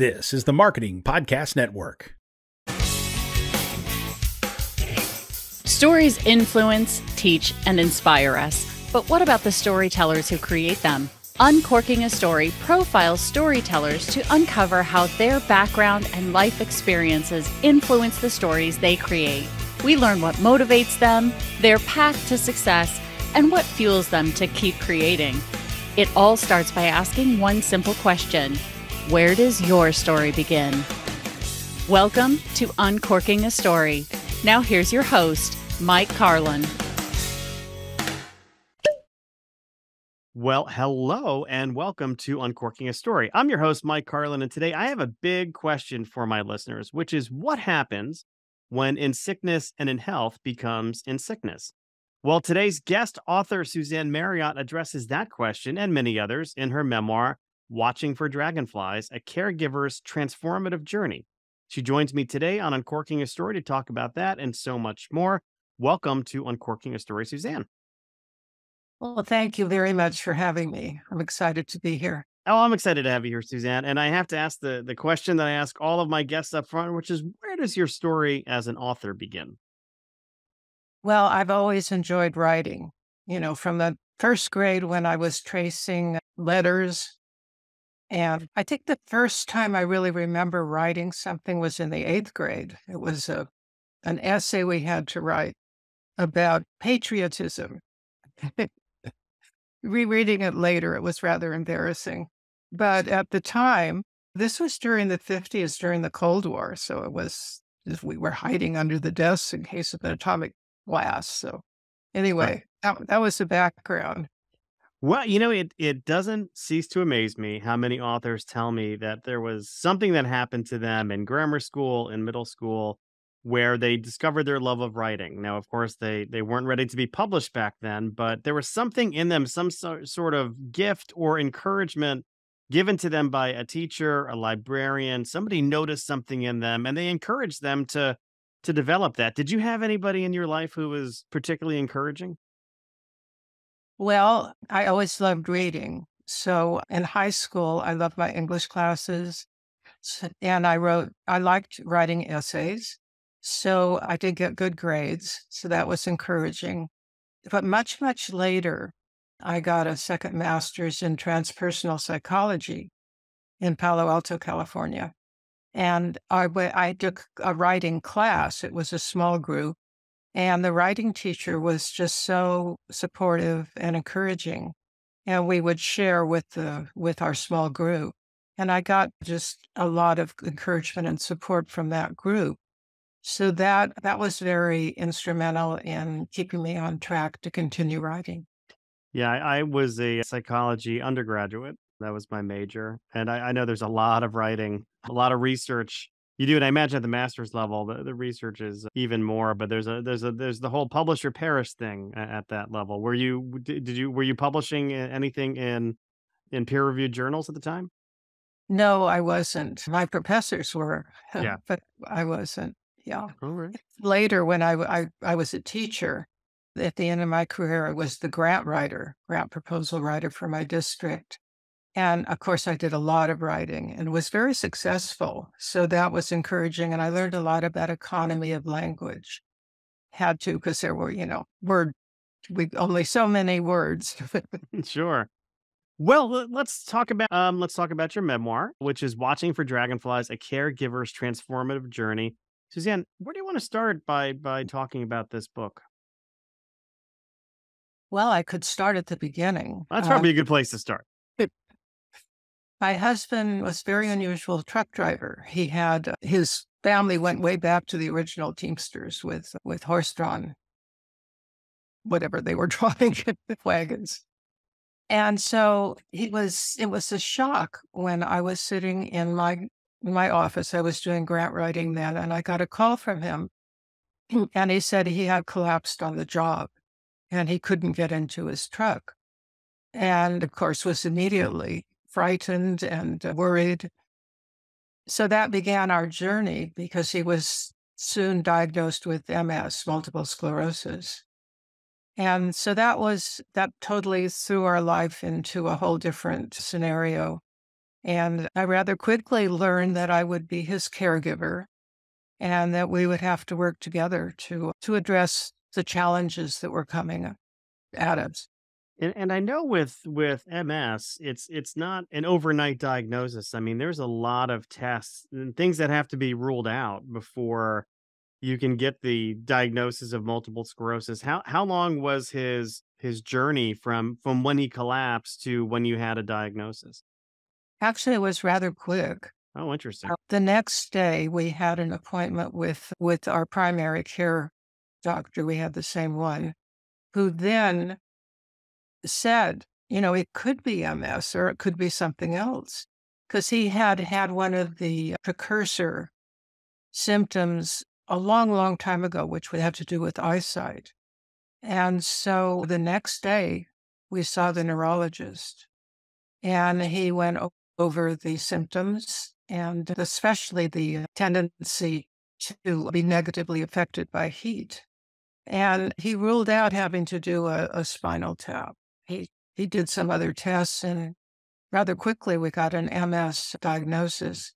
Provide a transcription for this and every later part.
This is the Marketing Podcast Network. Stories influence, teach, and inspire us. But what about the storytellers who create them? Uncorking a Story profiles storytellers to uncover how their background and life experiences influence the stories they create. We learn what motivates them, their path to success, and what fuels them to keep creating. It all starts by asking one simple question: where does your story begin? Welcome to Uncorking a Story. Now here's your host, Mike Carlin. Well, hello and welcome to Uncorking a Story. I'm your host, Mike Carlin, and today I have a big question for my listeners, which is what happens when in sickness and in health becomes in sickness? Well, today's guest author, Suzanne Marriott, addresses that question and many others in her memoir, Watching for Dragonflies, A Caregiver's Transformative Journey. She joins me today on Uncorking a Story to talk about that and so much more. Welcome to Uncorking a Story, Suzanne. Well, thank you very much for having me. I'm excited to be here. Oh, I'm excited to have you here, Suzanne. And I have to ask the question that I ask all of my guests up front, which is, where does your story as an author begin? Well, I've always enjoyed writing, from the first grade when I was tracing letters. And I think the first time I really remember writing something was in the 8th grade. It was an essay we had to write about patriotism. Rereading it later, it was rather embarrassing. But at the time, this was during the 50s, during the Cold War. So it was, we were hiding under the desks in case of an atomic blast. So anyway, that was the background. Well, it doesn't cease to amaze me how many authors tell me that there was something that happened to them in grammar school, in middle school, where they discovered their love of writing. Now, of course, they weren't ready to be published back then, but there was something in them, some sort of gift or encouragement given to them by a teacher, a librarian. Somebody noticed something in them, and they encouraged them to develop that. Did you have anybody in your life who was particularly encouraging? Well, I always loved reading. So in high school, I loved my English classes, and I liked writing essays. So I did get good grades. So that was encouraging. But much, much later, I got a second master's in transpersonal psychology in Palo Alto, California. And I took a writing class. It was a small group. And the writing teacher was just so supportive and encouraging. And we would share with our small group. And I got just a lot of encouragement and support from that group. So that was very instrumental in keeping me on track to continue writing. Yeah, I was a psychology undergraduate. That was my major. And I know there's a lot of writing, a lot of research you do. And I imagine at the master's level, the research is even more, but there's the whole publish or perish thing at that level. Were you publishing anything in peer reviewed journals at the time? No, I wasn't. My professors were, Yeah. but I wasn't. Yeah. All right. Later, when I was a teacher, at the end of my career, I was the grant proposal writer for my district. And of course, I did a lot of writing and was very successful. So that was encouraging. And I learned a lot about economy of language. Had to, because there were, only so many words. Sure. Well, let's talk about your memoir, which is Watching for Dragonflies, A Caregiver's Transformative Journey. Suzanne, where do you want to start by talking about this book? Well, I could start at the beginning. That's probably a good place to start. My husband was a very unusual truck driver. He had his family went way back to the original Teamsters with horse-drawn, whatever they were drawing wagons. And so it was a shock when I was sitting in my office. I was doing grant writing then, and I got a call from him. And he said he had collapsed on the job and he couldn't get into his truck. And of course was immediately frightened and worried. So that began our journey because he was soon diagnosed with MS, multiple sclerosis. And so that totally threw our life into a whole different scenario. And I rather quickly learned that I would be his caregiver and that we would have to work together to address the challenges that were coming at us. And I know with MS, it's not an overnight diagnosis. I mean, there's a lot of tests and things that have to be ruled out before you can get the diagnosis of multiple sclerosis. How long was his journey from when he collapsed to when you had a diagnosis? Actually, it was rather quick. Oh, interesting. The next day, we had an appointment with our primary care doctor. We had the same one, who then said, it could be MS or it could be something else, because he had had one of the precursor symptoms a long, long time ago, which would have to do with eyesight. And so the next day, we saw the neurologist, and he went over the symptoms and especially the tendency to be negatively affected by heat. And he ruled out having to do a spinal tap. He did some other tests, and rather quickly we got an MS diagnosis.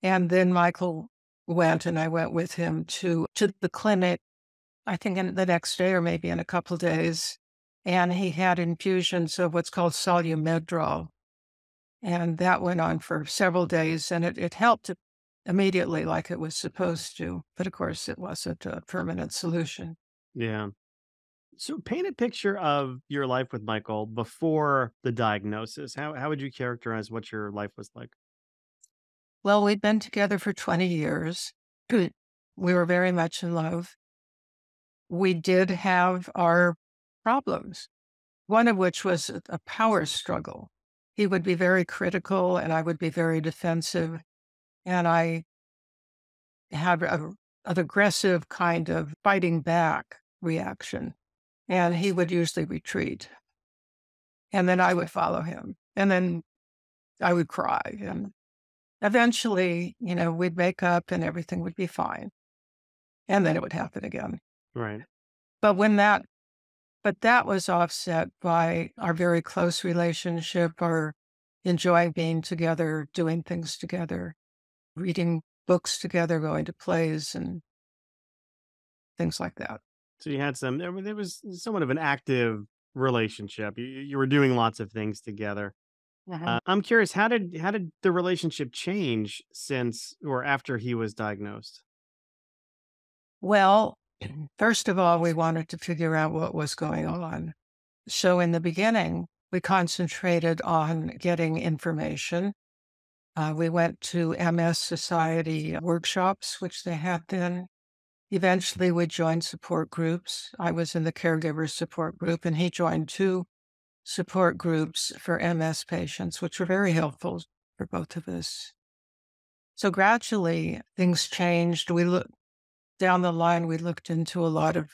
And then Michael went, and I went with him to the clinic, I think in the next day or maybe in a couple of days. And he had infusions of what's called Solumedrol. And that went on for several days, and it helped immediately like it was supposed to. But of course, it wasn't a permanent solution. Yeah. So paint a picture of your life with Michael before the diagnosis. How would you characterize what your life was like? Well, we'd been together for 20 years. We were very much in love. We did have our problems, one of which was a power struggle. He would be very critical and I would be very defensive. And I had an aggressive kind of fighting back reaction. And he would usually retreat. And then I would follow him. And then I would cry. And eventually, we'd make up and everything would be fine. And then it would happen again. Right. But that was offset by our very close relationship, our enjoying being together, doing things together, reading books together, going to plays and things like that. So you had there was somewhat of an active relationship. You were doing lots of things together. I'm curious, how did the relationship change since or after he was diagnosed? Well, first of all, we wanted to figure out what was going on. So in the beginning, we concentrated on getting information. We went to MS Society workshops, which they had then. Eventually, we joined support groups. I was in the caregiver support group, and he joined 2 support groups for MS patients, which were very helpful for both of us. So gradually, things changed. Down the line, we looked into a lot of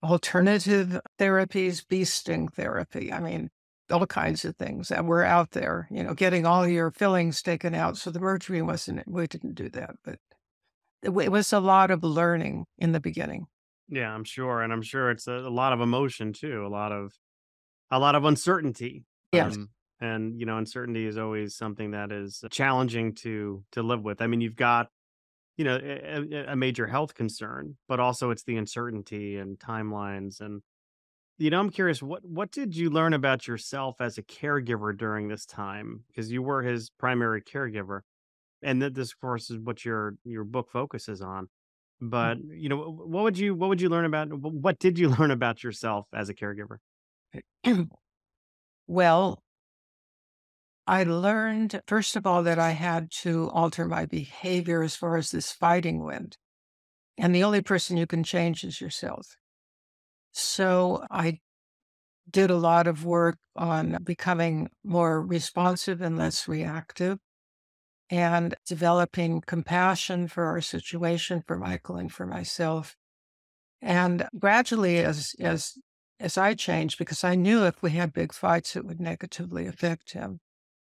alternative therapies, bee sting therapy. I mean, all kinds of things that were out there, getting all your fillings taken out. So the mercury we didn't do that, but it was a lot of learning in the beginning. Yeah, I'm sure, and I'm sure it's a lot of emotion too, a lot of uncertainty. Yes. And uncertainty is always something that is challenging to live with. I mean, you've got a major health concern, but also it's the uncertainty and timelines. And I'm curious, what did you learn about yourself as a caregiver during this time? Because you were his primary caregiver, and that this, of course, is what your book focuses on. But what would you learn about? What did you learn about yourself as a caregiver? Well, I learned, first of all, that I had to alter my behavior as far as this fighting went. And the only person you can change is yourself. So I did a lot of work on becoming more responsive and less reactive, and developing compassion for our situation, for Michael and for myself. And gradually, as I changed, because I knew if we had big fights, it would negatively affect him.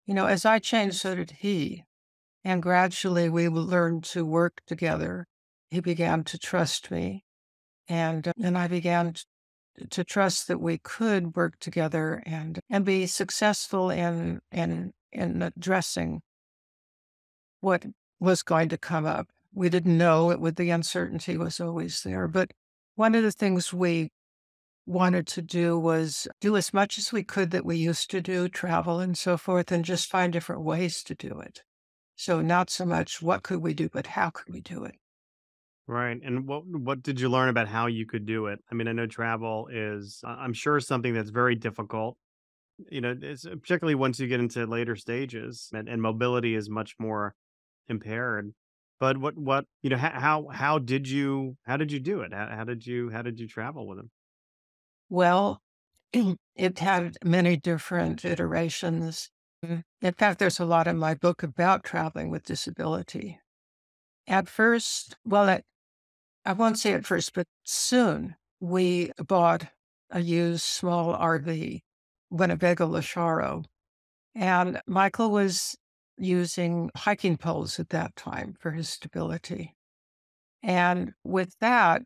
As I changed, so did he. And gradually we learned to work together. He began to trust me, and I began to trust that we could work together and be successful in in addressing what was going to come up. We didn't know it would, the uncertainty was always there. But one of the things we wanted to do was do as much as we could that we used to do, travel and so forth, and just find different ways to do it. So not so much what could we do, but how could we do it? Right. And what did you learn about how you could do it? I mean, I know travel is, I'm sure, something that's very difficult. It's particularly once you get into later stages, and mobility is much more impaired. But how did you do it? How did you travel with him? Well, it had many different iterations. In fact, there's a lot in my book about traveling with disability. At first, well, I won't say at first, but soon we bought a used small RV, Winnebago Lasharo, and Michael was using hiking poles at that time for his stability. And with that,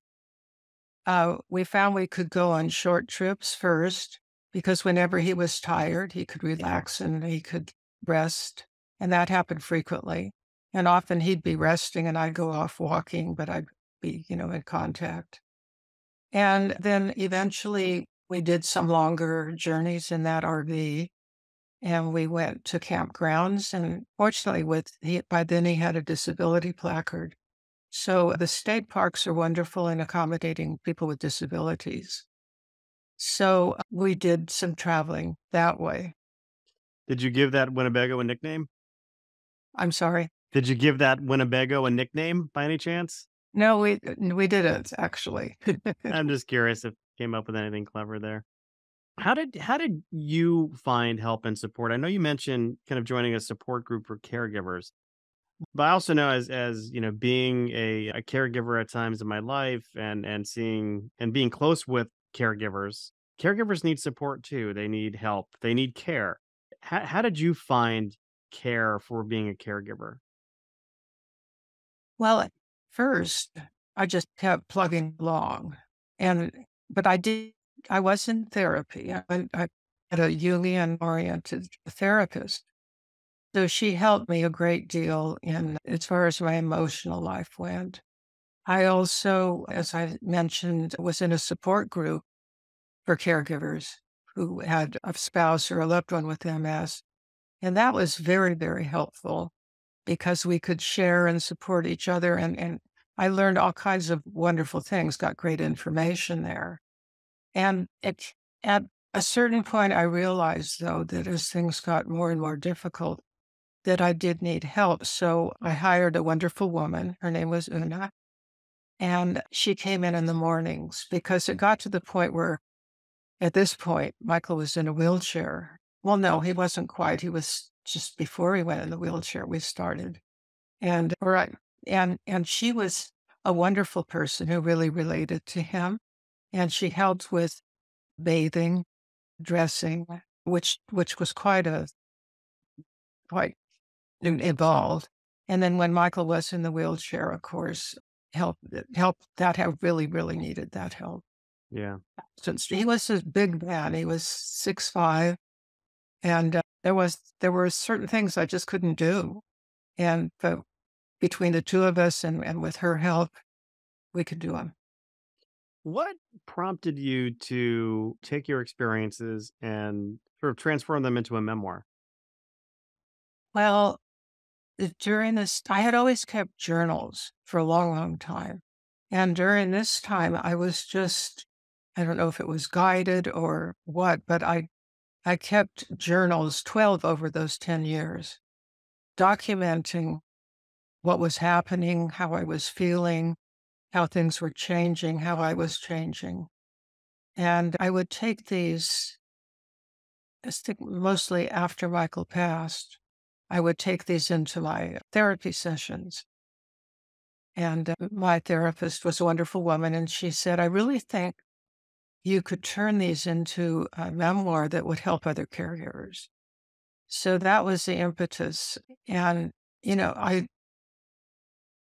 we found we could go on short trips first because whenever he was tired, he could relax and he could rest. And that happened frequently. And often he'd be resting and I'd go off walking, but I'd be, in contact. And then eventually we did some longer journeys in that RV and we went to campgrounds. And fortunately, by then he had a disability placard. So the state parks are wonderful in accommodating people with disabilities. So we did some traveling that way. Did you give that Winnebago a nickname? I'm sorry. Did you give that Winnebago a nickname by any chance? No, we didn't actually. I'm just curious if you came up with anything clever there. How did you find help and support? I know you mentioned kind of joining a support group for caregivers, but I also know as being a caregiver at times in my life and seeing and being close with caregivers need support too. They need help. They need care. How did you find care for being a caregiver? Well, at first, I just kept plugging along, but I was in therapy. I had a Jungian-oriented therapist. So she helped me a great deal in as far as my emotional life went. I also, as I mentioned, was in a support group for caregivers who had a spouse or a loved one with MS. And that was very, very helpful because we could share and support each other. And I learned all kinds of wonderful things, got great information there. And at a certain point, I realized, though, that as things got more and more difficult, that I did need help. So I hired a wonderful woman. Her name was Una. And she came in the mornings because it got to the point where, at this point, Michael was in a wheelchair. Well, no, he wasn't quite. He was just before he went in the wheelchair, we started. And right. And she was a wonderful person who really related to him. And she helped with bathing, dressing, which was quite involved. And then when Michael was in the wheelchair, of course, help that have really, really needed that help. Yeah. Since he was a big man, he was 6'5", and there were certain things I just couldn't do. But between the two of us and with her help, we could do them. What prompted you to take your experiences and sort of transform them into a memoir? Well, during this, I had always kept journals for a long, long time. And during this time, I was just, I don't know if it was guided or what, but I kept journals, 12 over those 10 years, documenting what was happening, how I was feeling, how things were changing, how I was changing. And I would take these, I think mostly after Michael passed, I would take these into my therapy sessions. And my therapist was a wonderful woman, and she said, I really think you could turn these into a memoir that would help other caregivers. So that was the impetus. And,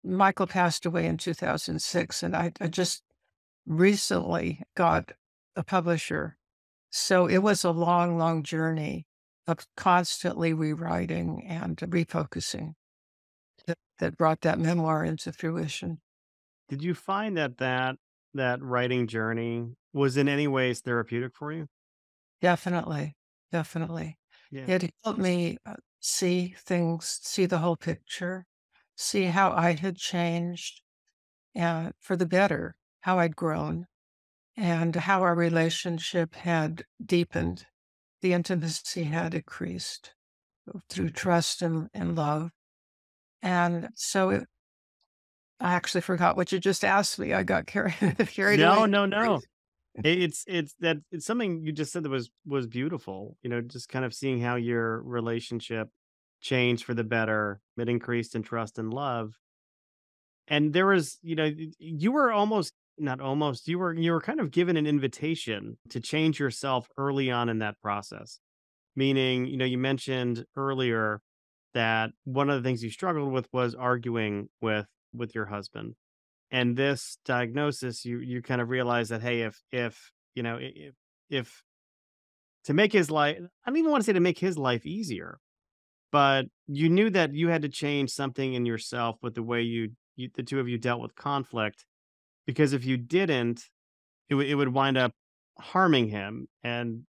Michael passed away in 2006, and I just recently got a publisher. So it was a long, long journey. of constantly rewriting and refocusing that brought that memoir into fruition. Did you find that writing journey was in any ways therapeutic for you? Definitely, definitely. Yeah. It helped me see things, see the whole picture, see how I had changed for the better, how I'd grown, and how our relationship had deepened. The intimacy had increased through trust and love. And so I actually forgot what you just asked me. I got carried No, away. no, no. It's something you just said that was beautiful. Just kind of seeing how your relationship changed for the better. It increased in trust and love. And there was, you were almost not almost, you were kind of given an invitation to change yourself early on in that process. Meaning, you mentioned earlier that one of the things you struggled with was arguing with your husband. And this diagnosis, you kind of realize that, hey, if if to make his life, I don't even want to say to make his life easier, but you knew that you had to change something in yourself with the way the two of you dealt with conflict, because if you didn't, it would wind up harming him. And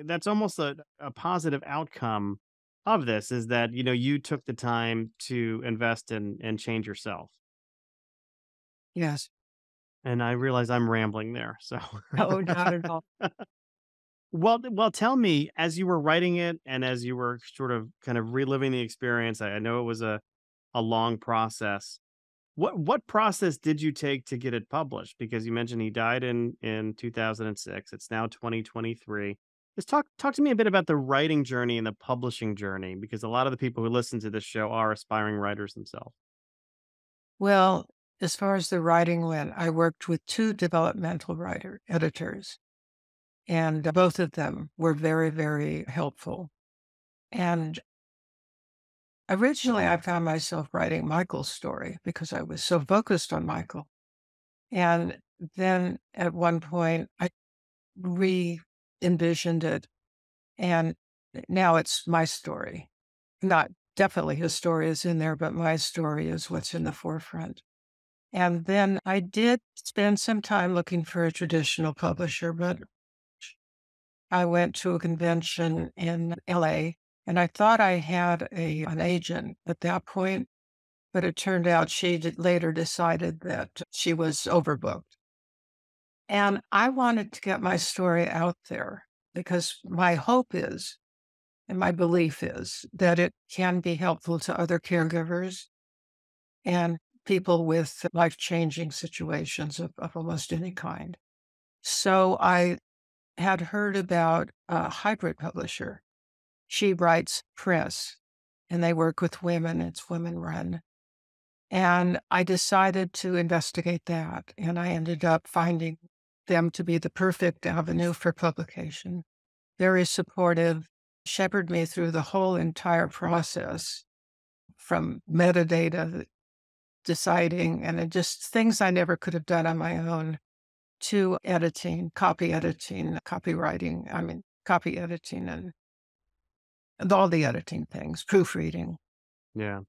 that's almost a positive outcome of this, is that you took the time to invest in and change yourself. Yes. And I realize I'm rambling there. So Oh, not at all. well, tell me, as you were writing it and as you were sort of kind of reliving the experience, I know it was a long process. What process did you take to get it published? Because you mentioned he died in 2006. It's now 2023. Just talk to me a bit about the writing journey and the publishing journey, because a lot of the people who listen to this show are aspiring writers themselves. Well, as far as the writing went, I worked with two developmental editors, and both of them were very, very helpful. And originally, I found myself writing Michael's story because I was so focused on Michael. And then at one point, I re envisioned it, and now it's my story. Not definitely his story is in there, but my story is what's in the forefront. And then I did spend some time looking for a traditional publisher, but I went to a convention in LA and I thought I had an agent at that point, but it turned out she later decided that she was overbooked. And I wanted to get my story out there because my hope is, and my belief is, that it can be helpful to other caregivers and people with life-changing situations of almost any kind. So I had heard about a hybrid publisher. She writes press, and they work with women. It's women run. And I decided to investigate that, and I ended up finding them to be the perfect avenue for publication. Very supportive, shepherded me through the whole entire process from metadata deciding and it just things I never could have done on my own to editing, copywriting, copy editing and all the editing things, proofreading. Yeah.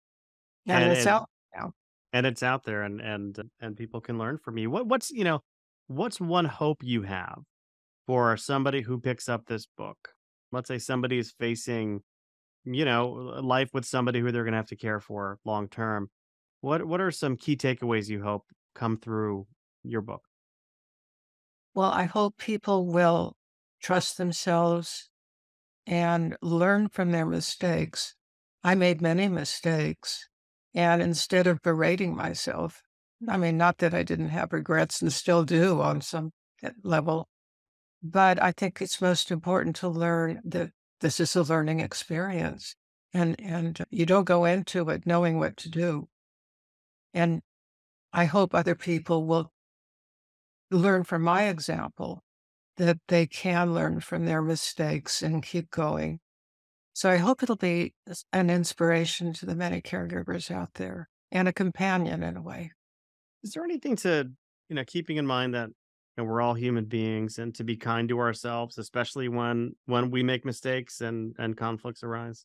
And And it's and out now. and it's out there, and people can learn from you. What's one hope you have for somebody who picks up this book? Let's say somebody is facing, life with somebody who they're going to have to care for long term. What are some key takeaways you hope come through your book? Well, I hope people will trust themselves and learn from their mistakes. I made many mistakes. And instead of berating myself, not that I didn't have regrets and still do on some level, but I think it's most important to learn that this is a learning experience. And you don't go into it knowing what to do. And I hope other people will learn from my example that they can learn from their mistakes and keep going. So I hope it'll be an inspiration to the many caregivers out there and a companion in a way. Is there anything to, keeping in mind that and we're all human beings, and to be kind to ourselves, especially when we make mistakes and conflicts arise.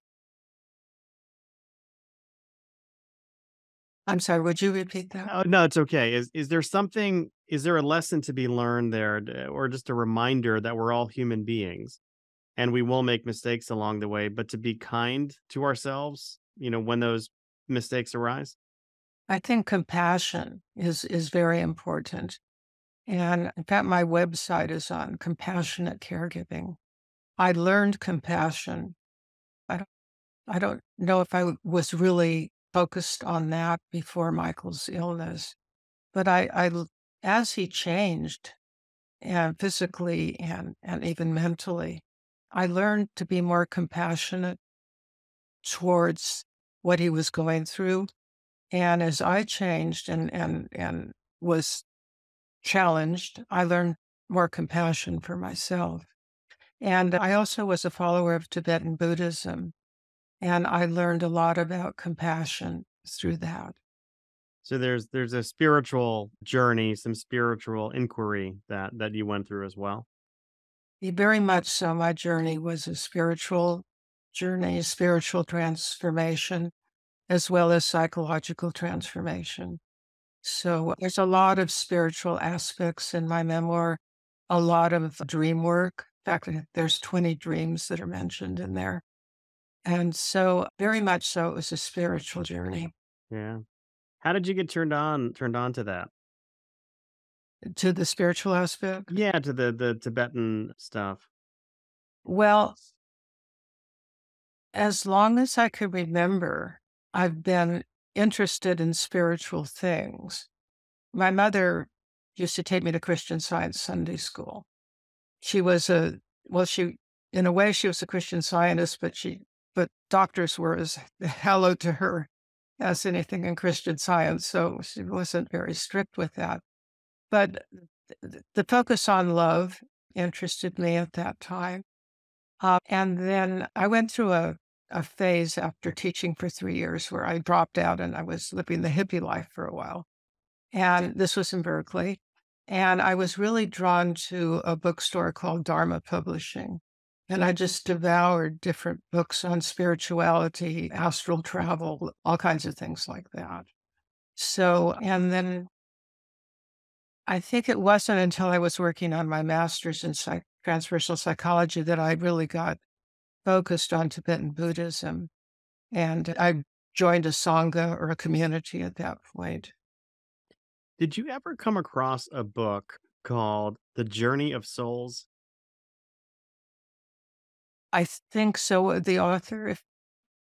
I'm sorry, would you repeat that? Oh, no, it's okay. Is there a lesson to be learned there, or just a reminder that we're all human beings and we will make mistakes along the way, but to be kind to ourselves, when those mistakes arise? I think compassion is very important. And in fact, my website is on compassionate caregiving. I learned compassion. I don't, I don't know if was really focused on that before Michael's illness, but as he changed, and physically and even mentally, I learned to be more compassionate towards what he was going through. And as I changed and was challenged, I learned more compassion for myself. And I also was a follower of Tibetan Buddhism, and I learned a lot about compassion through that. So there's a spiritual journey, some spiritual inquiry that you went through as well. Very much so. My journey was a spiritual journey, spiritual transformation, as well as psychological transformation. So there's a lot of spiritual aspects in my memoir, a lot of dream work. In fact, there's 20 dreams that are mentioned in there. And so very much so, it was a spiritual journey. Yeah. How did you get turned on to that? To the spiritual aspect? Yeah, to the Tibetan stuff. Well, as long as I could remember, I've been interested in spiritual things. My mother used to take me to Christian Science Sunday school. She was in a way, she was a Christian Scientist, but doctors were as hallowed to her as anything in Christian Science, so she wasn't very strict with that. But the focus on love interested me at that time. And then I went through a phase after teaching for 3 years where I dropped out and I was living the hippie life for a while. And this was in Berkeley. And I was really drawn to a bookstore called Dharma Publishing. And I just devoured different books on spirituality, astral travel, all kinds of things like that. So, and then I think it wasn't until I was working on my master's in transpersonal psychology that I really got focused on Tibetan Buddhism. And I joined a Sangha or a community at that point. Did you ever come across a book called The Journey of Souls? I think so. The author, if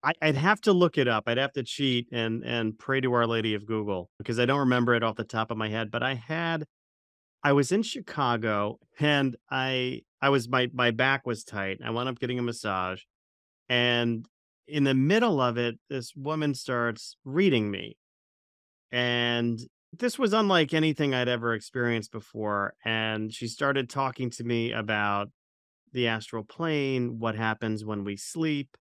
I'd have to look it up. I'd have to cheat and pray to Our Lady of Google because I don't remember it off the top of my head. But I was in Chicago and my back was tight. I wound up getting a massage, and in the middle of it, this woman starts reading me, and this was unlike anything I'd ever experienced before. And she started talking to me about the astral plane, what happens when we sleep,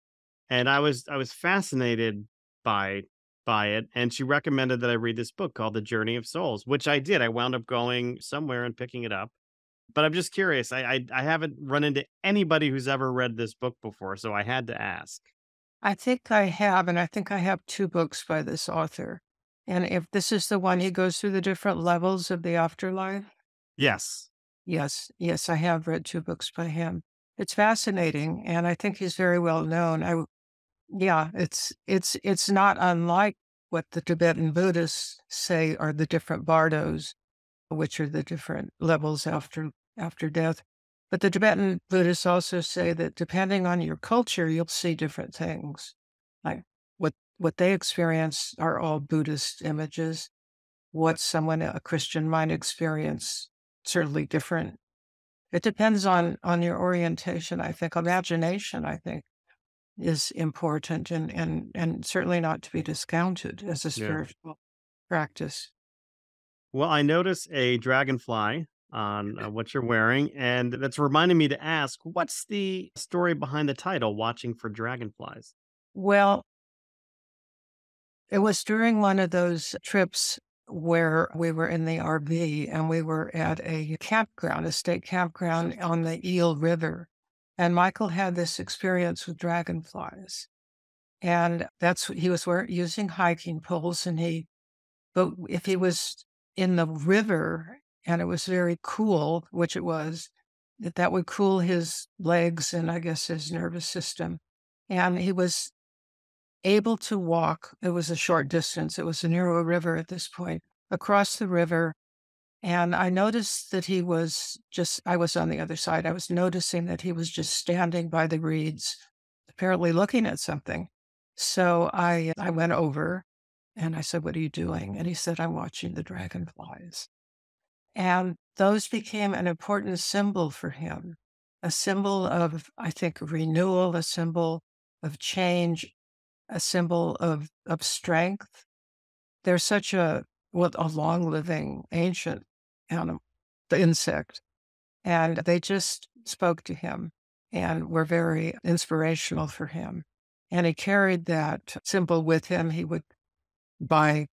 and I was fascinated by by it. And she recommended that I read this book called The Journey of Souls, which I did. I wound up going somewhere and picking it up. But I'm just curious. I haven't run into anybody who's ever read this book before, so I had to ask. I think I have, and I think I have 2 books by this author. And if this is the one he goes through the different levels of the afterlife? Yes. Yes, yes, I have read 2 books by him. It's fascinating, and I think he's very well known. Yeah, it's not unlike what the Tibetan Buddhists say are the different bardos, which are the different levels after death. But the Tibetan Buddhists also say that depending on your culture, you'll see different things. Like what they experience are all Buddhist images. What someone, a Christian, might experience, certainly different. It depends on your orientation, I think. Imagination, I think, is important and certainly not to be discounted as a Yeah. spiritual practice. Well, I notice a dragonfly on what you're wearing, and that's reminding me to ask, what's the story behind the title, Watching for Dragonflies? Well, it was during one of those trips where we were in the RV and we were at a campground, a state campground on the Eel River. And Michael had this experience with dragonflies. And that's what he was using hiking poles. But if he was in the river and it was very cool, which it was, that would cool his legs and I guess his nervous system. And he was able to walk. It was a short distance. It was a narrow river at this point, across the river. And I noticed that I was on the other side. I was noticing that he was just standing by the reeds, apparently looking at something. So I went over and I said, "What are you doing?" And he said, "I'm watching the dragonflies." And those became an important symbol for him, a symbol of, I think, renewal, a symbol of change, a symbol of strength. They're such a long-living ancient animal, the insect, and they just spoke to him and were very inspirational for him. And he carried that symbol with him. He would buy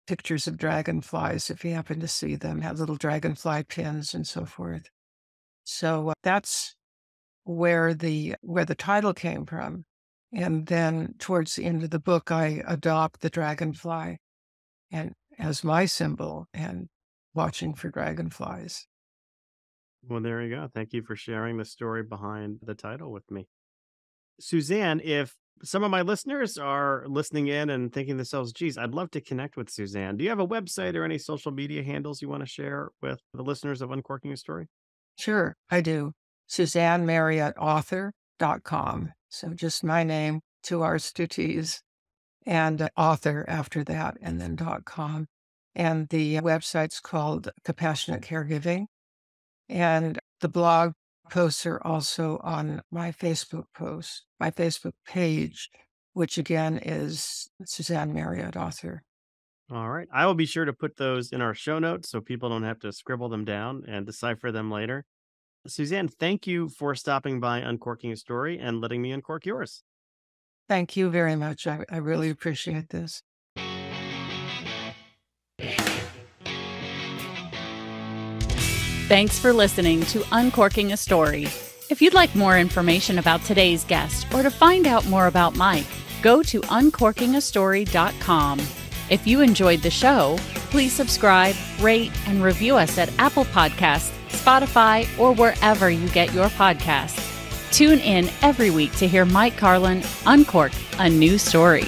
pictures of dragonflies if he happened to see them, have little dragonfly pins and so forth. So that's where the title came from. And then towards the end of the book, I adopt the dragonfly and as my symbol and watching for dragonflies. Well, there you go. Thank you for sharing the story behind the title with me. Suzanne, if some of my listeners are listening in and thinking to themselves, geez, I'd love to connect with Suzanne. Do you have a website or any social media handles you want to share with the listeners of Uncorking a Story? Sure, I do. SuzanneMarriottAuthor.com. So just my name, 2 R's, 2 T's, and author after that, and then .com. And the website's called Compassionate Caregiving. And the blog posts are also on my Facebook page, which again is Suzanne Marriott, author. All right. I will be sure to put those in our show notes so people don't have to scribble them down and decipher them later. Suzanne, thank you for stopping by Uncorking a Story and letting me uncork yours. Thank you very much. I really appreciate this. Thanks for listening to Uncorking a Story. If you'd like more information about today's guest or to find out more about Mike, go to uncorkingastory.com. If you enjoyed the show, please subscribe, rate, and review us at Apple Podcasts, Spotify, or wherever you get your podcasts. Tune in every week to hear Mike Carlin uncork a new story.